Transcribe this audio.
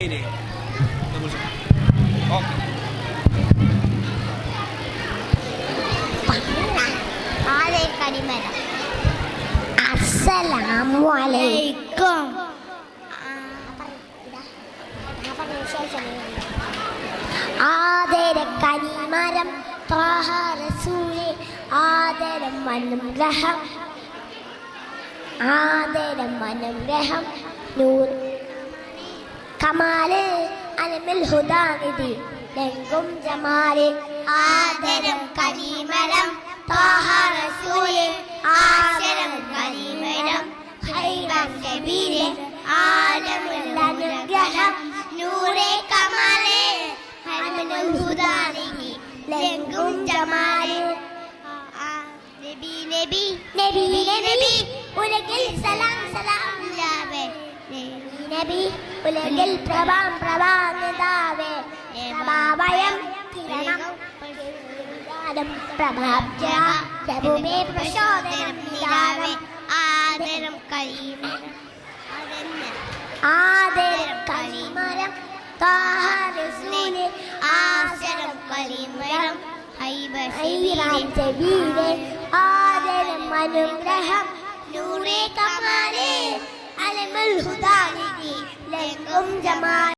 Sige. Okay. Assalamualaikum. ആദരം കനിമരം ത്വാഹ റസൂലേ ആദരം അനുഗ്രഹം ആദരം അനുഗ്രഹം നൂർ കമാല് അലമിൽ ഹുദാനിധി ലംഘും ജമാല് ആദരം കനിമരം ത്വാഹ റസൂലേ ആദരം കനിമരം ഖൈറൻ നബീരെ ആലമുൽ അനുഗ്രഹം നൂറെ കമാലേ അലമുൽ ഹുദാനിധി ലംഘും ജമാല് നബി നബി നബി നബി ഉലകിൽ സലാം സലാം ലാവേ നബി ഉലകിൽ പ്രഭാം പ്രഭാനിതാവേ പ്രഭാവയം കിരണം പ്രഭാബ്ജ പ്രഭുമേ പ്രചോദനം നിരാവേ ആദരം കരീമരം ആദരം കരീമരം ത്വാഹ റസൂലേ ആദരം കരീമരം ഹൈറാം സബീലേ ആദരം അനുഗ്രഹം നൂറെ കമാലേ അലമുൽ ഹുദാനിധി ലംഘും ജമാൽ